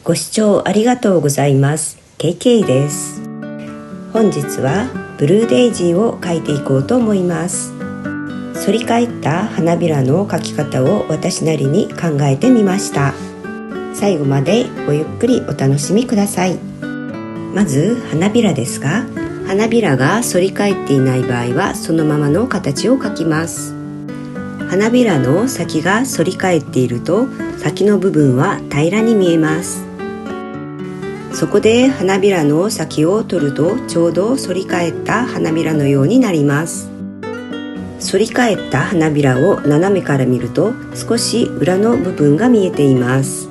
ご視聴ありがとうございます。KK です。本日はブルーデイジーを描いていこうと思います。反り返った花びらの描き方を私なりに考えてみました。最後までごゆっくりお楽しみください。まず花びらですが、花びらが反り返っていない場合はそのままの形を描きます。花びらの先が反り返っていると先の部分は平らに見えます。そこで花びらの先を取るとちょうど反り返った花びらのようになります。反り返った花びらを斜めから見ると少し裏の部分が見えています。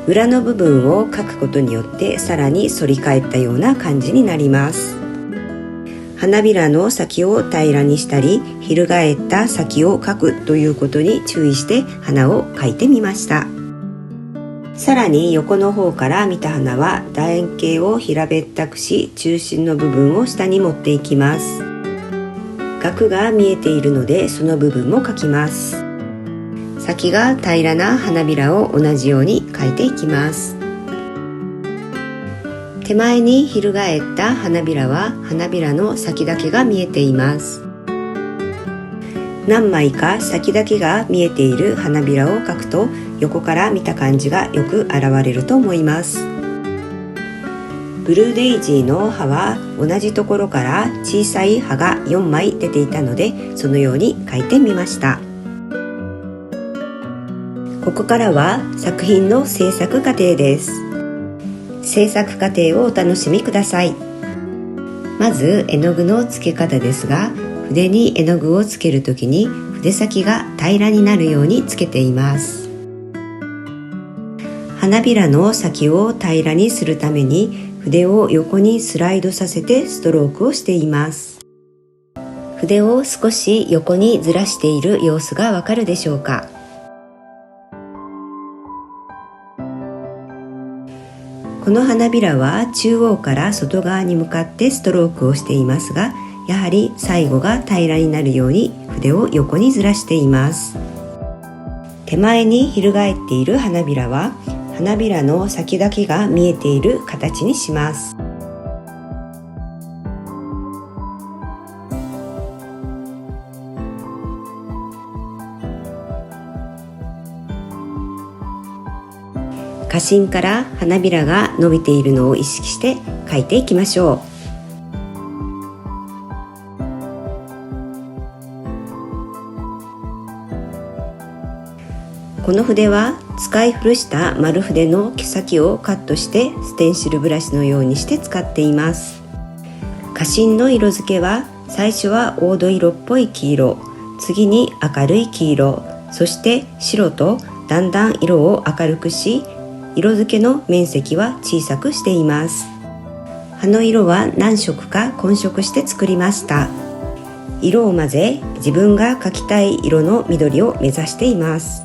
裏の部分を描くことによってさらに反り返ったような感じになります。花びらの先を平らにしたり翻った先を描くということに注意して花を描いてみました。さらに横の方から見た花は楕円形を平べったくし、中心の部分を下に持っていきます。額が見えているのでその部分も描きます。先が平らな花びらを同じように描いていきます。手前に翻った花びらは花びらの先だけが見えています。何枚か先だけが見えている花びらを描くと横から見た感じがよく現れると思います。ブルーデイジーの葉は同じところから小さい葉が4枚出ていたのでそのように描いてみました。ここからは作品の制作過程です。制作過程をお楽しみください。まず絵の具の付け方ですが、筆に絵の具をつけるときに筆先が平らになるようにつけています。花びらの先を平らにするために筆を横にスライドさせてストロークをしています。筆を少し横にずらしている様子がわかるでしょうか。この花びらは中央から外側に向かってストロークをしていますが、やはり最後が平らになるように筆を横にずらしています。手前に翻っている花びらは花びらの先だけが見えている形にします。花芯から花びらが伸びているのを意識して描いていきましょう。この筆は使い古した丸筆の毛先をカットしてステンシルブラシのようにして使っています。花芯の色付けは最初は黄土色っぽい黄色、次に明るい黄色、そして白とだんだん色を明るくし、色付けの面積は小さくしています。葉の色は何色か混色して作りました。色を混ぜ自分が描きたい色の緑を目指しています。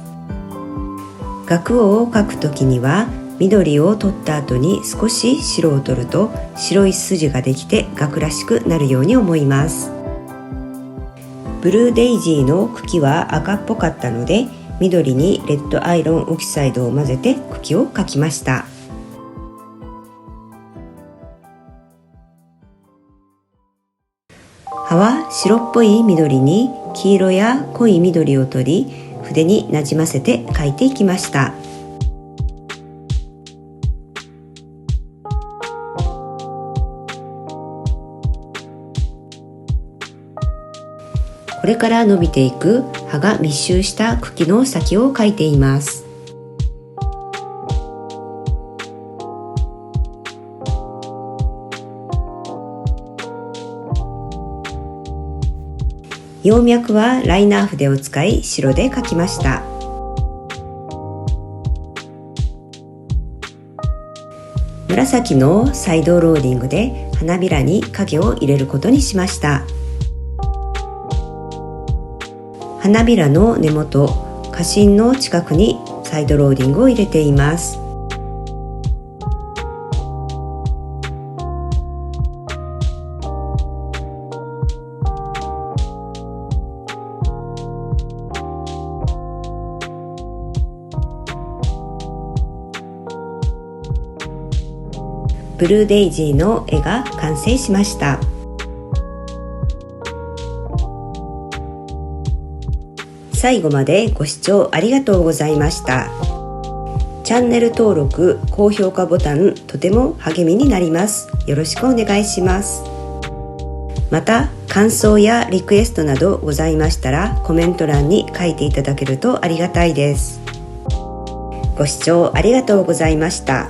額を描くときには緑を取った後に少し白を取ると白い筋ができて額らしくなるように思います。ブルーデイジーの茎は赤っぽかったので緑にレッドアイロンオキサイドを混ぜて茎を描きました。葉は白っぽい緑に黄色や濃い緑を取り筆になじませて描いていきました。これから伸びていく葉が密集した茎の先を描いています。葉脈はライナー筆を使い白で描きました。紫のサイドローディングで花びらに影を入れることにしました。花びらの根元、花芯の近くにサイドローディングを入れています。ブルーデイジーの絵が完成しました。最後までご視聴ありがとうございました。チャンネル登録、高評価ボタンとても励みになります。よろしくお願いします。また感想やリクエストなどございましたらコメント欄に書いていただけるとありがたいです。ご視聴ありがとうございました。